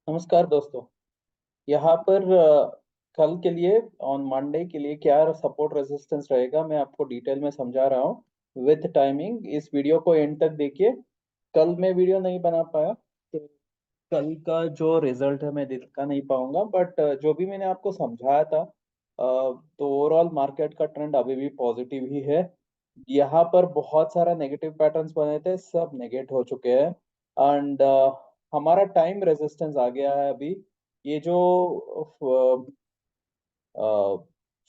नमस्कार दोस्तों। यहाँ पर कल के लिए ऑन मंडे के लिए क्या सपोर्ट रेजिस्टेंस रहेगा मैं आपको डिटेल में समझा रहा हूँ विथ टाइमिंग। इस वीडियो को एंड तक देखिए। कल मैं वीडियो नहीं बना पाया तो कल का जो रिजल्ट है मैं दिखा नहीं पाऊंगा, बट जो भी मैंने आपको समझाया था तो ओवरऑल मार्केट का ट्रेंड अभी भी पॉजिटिव ही है। यहाँ पर बहुत सारा नेगेटिव पैटर्न्स बने थे, सब नेगेट हो चुके हैं। एंड हमारा टाइम रेजिस्टेंस आ गया है अभी। ये जो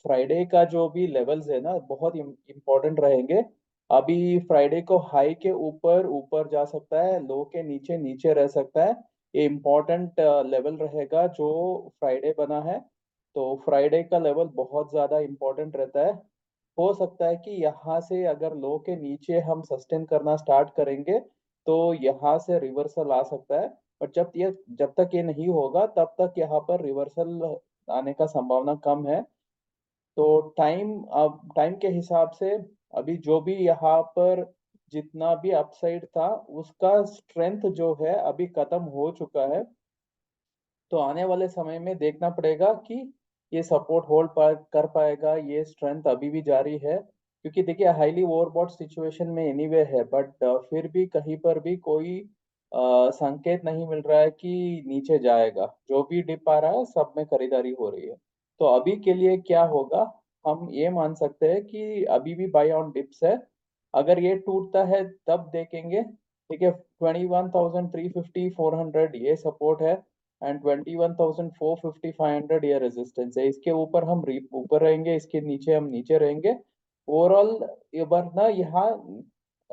फ्राइडे का जो भी लेवल्स है ना बहुत इम्पोर्टेंट रहेंगे। अभी फ्राइडे को हाई के ऊपर ऊपर जा सकता है, लो के नीचे नीचे रह सकता है। ये इम्पोर्टेंट लेवल रहेगा जो फ्राइडे बना है। तो फ्राइडे का लेवल बहुत ज्यादा इम्पोर्टेंट रहता है। हो सकता है कि यहाँ से अगर लो के नीचे हम सस्टेन करना स्टार्ट करेंगे तो यहाँ से रिवर्सल आ सकता है। बट जब तक ये नहीं होगा तब तक यहाँ पर रिवर्सल आने का संभावना कम है। तो टाइम के हिसाब से अभी जो भी यहाँ पर जितना भी अपसाइड था उसका स्ट्रेंथ जो है अभी खत्म हो चुका है। तो आने वाले समय में देखना पड़ेगा कि ये सपोर्ट कर पाएगा, ये स्ट्रेंथ अभी भी जारी है। क्योंकि देखिए हाईली ओवरबॉट सिचुएशन में एनीवे है, बट फिर भी कहीं पर भी कोई संकेत नहीं मिल रहा है कि नीचे जाएगा। जो भी डिप आ रहा है सब में खरीदारी हो रही है। तो अभी के लिए क्या होगा, हम ये मान सकते हैं कि अभी भी बाय ऑन डिप्स है। अगर ये टूटता है तब देखेंगे। ठीक है, 21,350 400 ये सपोर्ट है एंड 21,450 500 ये रेजिस्टेंस है। इसके ऊपर हम ऊपर रहेंगे, इसके नीचे हम नीचे रहेंगे। ओवरऑल ये बार ना यहाँ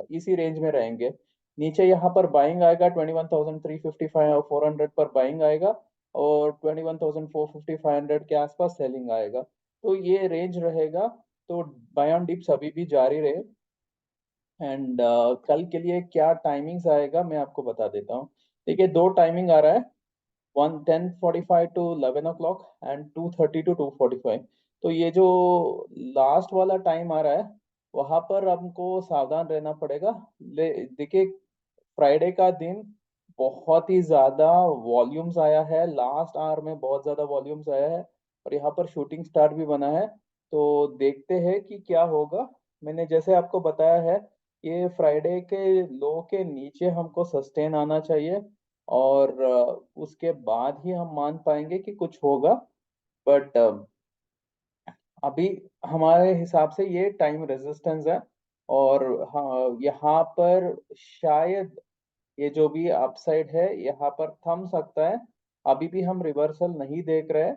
इसी रेंज में रहेंगे। नीचे यहाँ पर बाइंग आएगा, 21,355 400 पर बाइंग आएगा और 21,450 500 के आसपास सेलिंग आएगा। तो ये रेंज रहेगा। तो बाय ऑन डिप्स अभी भी जारी रहे। एंड कल के लिए क्या टाइमिंग्स आएगा मैं आपको बता देता हूँ। देखिए दो टाइमिंग आ रहा है, 10:45 टू 11 o'clock एंड 2:30 टू 2:45। तो ये जो लास्ट वाला टाइम आ रहा है वहां पर हमको सावधान रहना पड़ेगा। देखिए फ्राइडे का दिन बहुत ही ज्यादा वॉल्यूम्स आया है, लास्ट आवर में बहुत ज्यादा वॉल्यूम्स आया है और यहाँ पर शूटिंग स्टार भी बना है। तो देखते हैं कि क्या होगा। मैंने जैसे आपको बताया है ये फ्राइडे के लो के नीचे हमको सस्टेन आना चाहिए और उसके बाद ही हम मान पाएंगे कि कुछ होगा। बट अभी हमारे हिसाब से ये टाइम रेजिस्टेंस है। और हाँ यहाँ पर शायद ये जो भी अपसाइड है यहाँ पर थम सकता है। अभी भी हम रिवर्सल नहीं देख रहे हैं।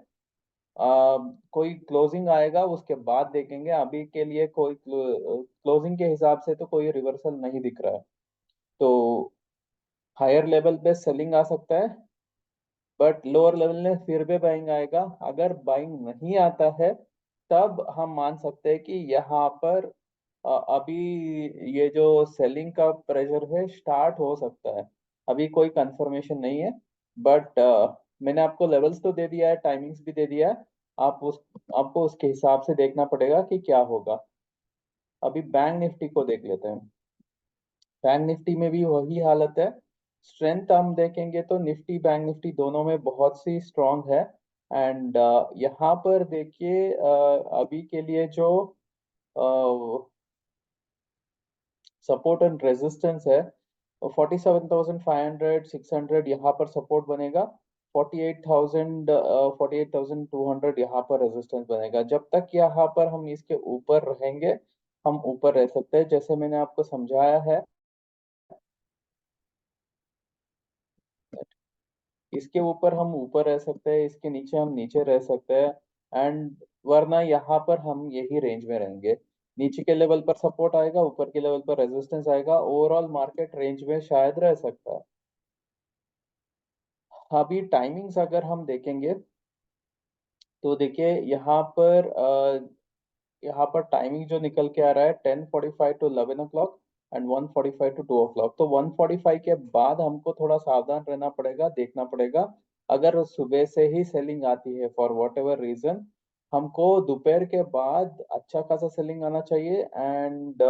कोई क्लोजिंग आएगा उसके बाद देखेंगे। अभी के लिए कोई क्लोजिंग के हिसाब से तो कोई रिवर्सल नहीं दिख रहा है। तो हायर लेवल पे सेलिंग आ सकता है, बट लोअर लेवल में फिर भी बाइंग आएगा। अगर बाइंग नहीं आता है तब हम मान सकते हैं कि यहाँ पर अभी ये जो सेलिंग का प्रेशर है स्टार्ट हो सकता है। अभी कोई कंफर्मेशन नहीं है, बट मैंने आपको लेवल्स तो दे दिया है, टाइमिंग्स भी दे दिया है। आपको उसके हिसाब से देखना पड़ेगा कि क्या होगा। अभी बैंक निफ्टी को देख लेते हैं। बैंक निफ्टी में भी वही हालत है। स्ट्रेंथ हम देखेंगे तो निफ्टी बैंक निफ्टी दोनों में बहुत सी स्ट्रांग है। एंड यहाँ पर देखिए अभी के लिए जो सपोर्ट एंड रेजिस्टेंस है 47,500 600 यहाँ पर सपोर्ट बनेगा। 48,000 48,200 यहाँ पर रेजिस्टेंस बनेगा। जब तक यहाँ पर हम इसके ऊपर रहेंगे हम ऊपर रह सकते हैं, जैसे मैंने आपको समझाया है। इसके ऊपर हम ऊपर रह सकते हैं, इसके नीचे हम नीचे रह सकते हैं। एंड वरना यहाँ पर हम यही रेंज में रहेंगे। नीचे के लेवल पर सपोर्ट आएगा, ऊपर के लेवल पर रेजिस्टेंस आएगा। ओवरऑल मार्केट रेंज में शायद रह सकता है। अभी टाइमिंग्स अगर हम देखेंगे तो देखिए यहाँ पर टाइमिंग जो निकल के आ रहा है 10:45 to 11 o'clock and 1:45 to 2 o'clock। तो 1:45 के बाद हमको थोड़ा सावधान रहना पड़ेगा, देखना पड़ेगा। अगर सुबह से ही सेलिंग आती है फॉर वॉट एवर रीजन, हमको दोपहर के बाद अच्छा खासा सेलिंग आना चाहिए एंड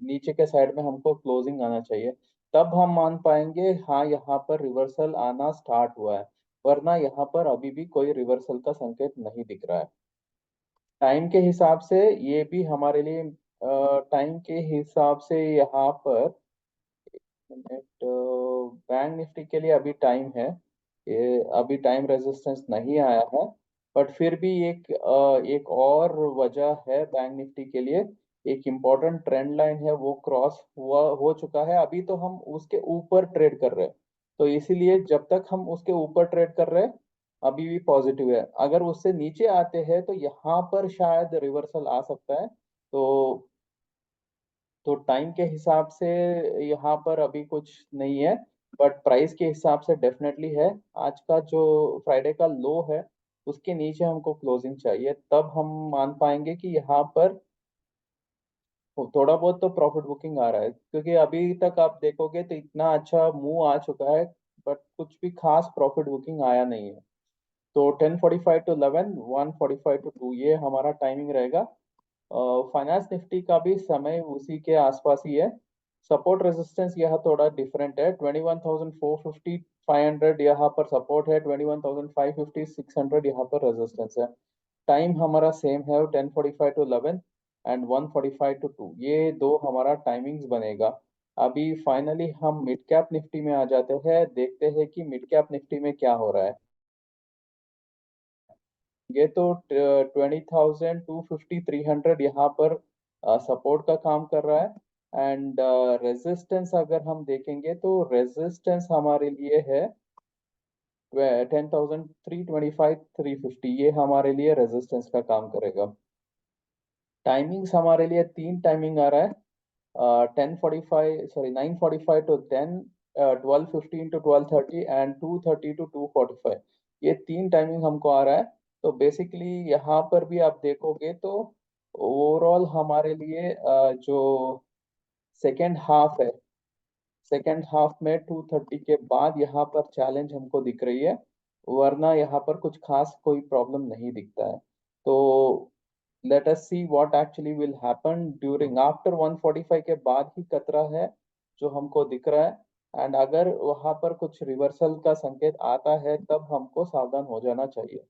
नीचे के साइड में हमको क्लोजिंग आना चाहिए। तब हम मान पाएंगे हाँ यहाँ पर रिवर्सल आना स्टार्ट हुआ है। वरना यहाँ पर अभी भी कोई रिवर्सल का संकेत नहीं दिख रहा है। टाइम के हिसाब से ये भी हमारे लिए, टाइम के हिसाब से यहाँ पर मिनट, बैंक निफ्टी के लिए अभी टाइम है, ये अभी टाइम रेजिस्टेंस नहीं आया है। बट फिर भी एक और वजह है बैंक निफ्टी के लिए, एक इम्पोर्टेंट ट्रेंड लाइन है वो क्रॉस हुआ हो चुका है, अभी तो हम उसके ऊपर ट्रेड कर रहे हैं। तो इसीलिए जब तक हम उसके ऊपर ट्रेड कर रहे हैं अभी भी पॉजिटिव है। अगर उससे नीचे आते हैं तो यहाँ पर शायद रिवर्सल आ सकता है। तो टाइम के हिसाब से यहाँ पर अभी कुछ नहीं है, बट प्राइस के हिसाब से डेफिनेटली है। आज का जो फ्राइडे का लो है उसके नीचे हमको क्लोजिंग चाहिए, तब हम मान पाएंगे कि यहाँ पर थोड़ा बहुत तो प्रॉफिट बुकिंग आ रहा है, क्योंकि अभी तक आप देखोगे तो इतना अच्छा मूव आ चुका है, बट कुछ भी खास प्रॉफिट बुकिंग आया नहीं है। तो 10:45 टू 11, 1:45 टू 2 ये हमारा टाइमिंग रहेगा। फाइनेंस निफ्टी का भी समय उसी के आसपास ही है। सपोर्ट रेजिस्टेंस यह थोड़ा डिफरेंट है, 21,450 500 यहाँ पर सपोर्ट है, 21,550 600 यहाँ पर रेजिस्टेंस है। टाइम हमारा सेम है, 10:45 टू 11 एंड 1:45 टू 2, ये दो हमारा टाइमिंग्स बनेगा। अभी फाइनली हम मिड कैप निफ्टी में आ जाते हैं, देखते हैं कि मिड कैप निफ्टी में क्या हो रहा है। ये तो 20,250 300 यहाँ पर सपोर्ट का काम कर रहा है। एंड रेजिस्टेंस अगर हम देखेंगे तो रेजिस्टेंस हमारे लिए है 10,325 350, ये हमारे लिए रेजिस्टेंस का काम करेगा। टाइमिंग्स हमारे लिए तीन टाइमिंग आ रहा है, 10:45 sorry 9:45 to 10, 12:15 to 12:30 and 2:30 to 2:45, ये तीन टाइमिंग हमको आ रहा है। तो बेसिकली यहाँ पर भी आप देखोगे तो ओवरऑल हमारे लिए जो सेकेंड हाफ है, सेकेंड हाफ में 2:30 के बाद यहाँ पर चैलेंज हमको दिख रही है, वरना यहाँ पर कुछ खास कोई प्रॉब्लम नहीं दिखता है। तो let us see what actually will happen during after 1:45 के बाद ही खतरा है जो हमको दिख रहा है। एंड अगर वहां पर कुछ रिवर्सल का संकेत आता है तब हमको सावधान हो जाना चाहिए।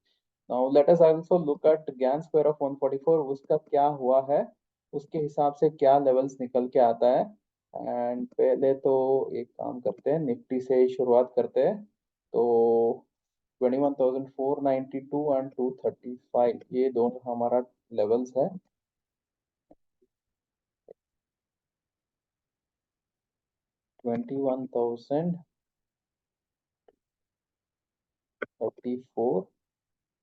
Now let us also look at ज्ञान स्क्वायर ऑफ 144, उसका क्या हुआ है, उसके हिसाब से क्या लेवल्स निकल के आता है। एंड पहले तो एक काम करते हैं, निफ्टी से ही शुरुआत करते हैं। तो 21,492 एंड 235 ये दोनों हमारा लेवल्स है। 21,034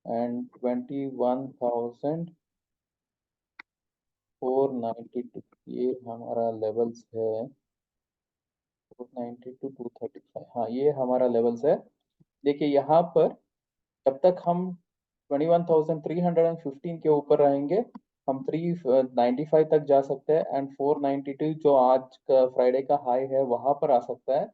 एंड 21,492, ये हमारा लेवल्स है। 492 235, हाँ ये हमारा लेवल्स है। देखिए यहाँ पर जब तक हम 21,315 के ऊपर रहेंगे हम 395 तक जा सकते हैं, एंड 492 जो आज का फ्राइडे का हाई है वहां पर आ सकता है।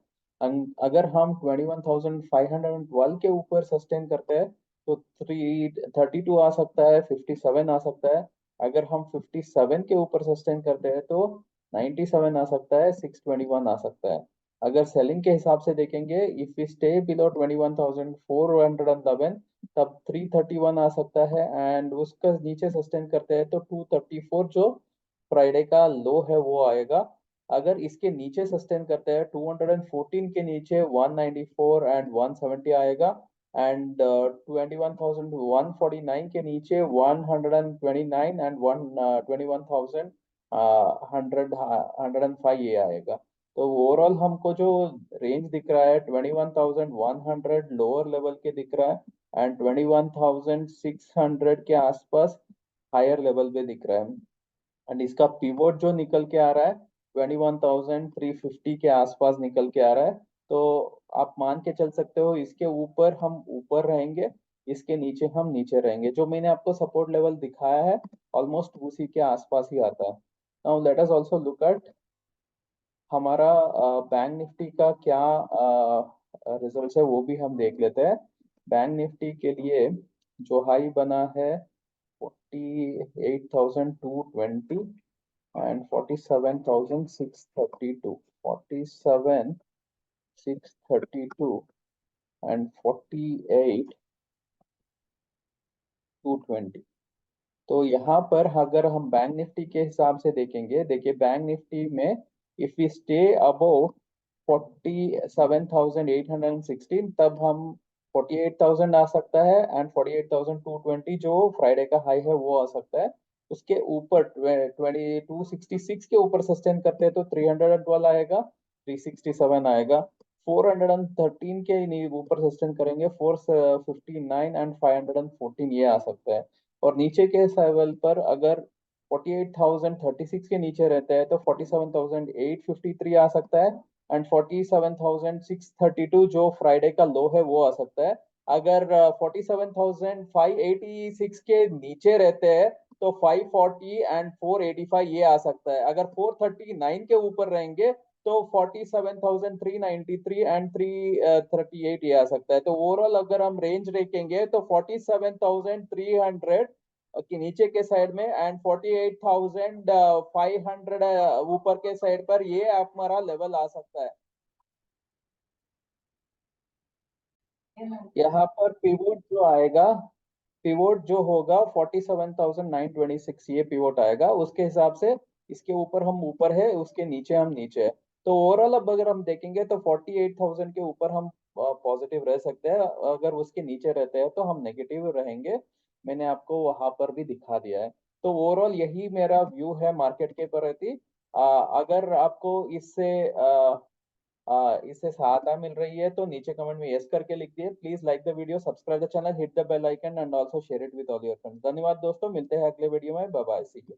अगर हम 21,512 के ऊपर सस्टेन करते हैं तो 332 आ सकता है, 57 आ सकता है। अगर हम 57 के ऊपर सस्टेन करते हैं तो 97 आ सकता है, 621 आ सकता है। अगर सेलिंग के हिसाब से देखेंगे, इफ वी स्टे बिलो 21,411 तब 331 आ सकता है, एंड उसका नीचे सस्टेन करते हैं तो 234 जो फ्राइडे का लो है वो आएगा। अगर इसके नीचे सस्टेन करते हैं 214 के नीचे 194 एंड 170 आएगा, एंड 21,149 के नीचे 129 एंड 21,000 हंड्रेड 105 ये आएगा। तो ओवरऑल हमको जो रेंज दिख रहा है 21,100 लोअर लेवल के दिख रहा है, एंड 21,600 के आसपास हायर लेवल पे दिख रहा है। एंड इसका पिवोट जो निकल के आ रहा है 21,350 के आसपास निकल के आ रहा है। तो आप मान के चल सकते हो इसके ऊपर हम ऊपर रहेंगे, इसके नीचे हम नीचे रहेंगे। जो मैंने आपको सपोर्ट लेवल दिखाया है ऑलमोस्ट उसी के आसपास ही आता है। Now let us also look at हमारा बैंक निफ्टी का क्या रिजल्ट है वो भी हम देख लेते हैं। बैंक निफ्टी के लिए जो हाई बना है 48,220 एंड 47,632, 47,632 एंड 48,220। तो यहाँ पर अगर हम बैंक निफ्टी के हिसाब से देखेंगे, देखिए बैंक निफ्टी में इफ वी स्टे अबव 47,816, तब हम 48,000 आ सकता है, एंड 48,220 जो फ्राइडे का हाई है वो आ सकता है। उसके ऊपर 2266 के ऊपर सस्टेन करते हैं तो 312 आएगा, 367 आएगा। 413 के ऊपर सस्टेन करेंगे 459 एंड 514 ये आ सकता है। और नीचे के लेवल पर अगर 48,036 के नीचे रहता है तो 47,853 आ सकता है, एंड 47,632 जो फ्राइडे का लो है वो आ सकता है। अगर 47,586 के नीचे रहते हैं तो 540 एंड 485 ये आ सकता है। अगर 439 के ऊपर रहेंगे तो 47,393 एंड 338 ये आ सकता है। तो ओवरऑल अगर हम रेंज देखेंगे तो 47,300 के नीचे के साइड में, एंड 48,500 ऊपर के साइड पर ये हमारा लेवल आ सकता है। यहाँ पर पिवोट जो आएगा, पिवोट जो होगा 47,926 ये पिवोट आएगा। उसके हिसाब से इसके ऊपर हम ऊपर है, उसके नीचे हम नीचे है। तो ओवरऑल अब अगर हम देखेंगे तो 48,000 के ऊपर हम पॉजिटिव रह सकते हैं, अगर उसके नीचे रहते हैं तो हम नेगेटिव रहेंगे। मैंने आपको वहां पर भी दिखा दिया है। तो ओवरऑल यही मेरा व्यू है मार्केट के प्रति। अगर आपको इससे सहायता मिल रही है तो नीचे कमेंट में यस करके लिख दिए। Please like the video, subscribe the channel, hit the bell icon and also share it with all your friends. धन्यवाद दोस्तों, मिलते हैं अगले वीडियो में। Bye bye, see you.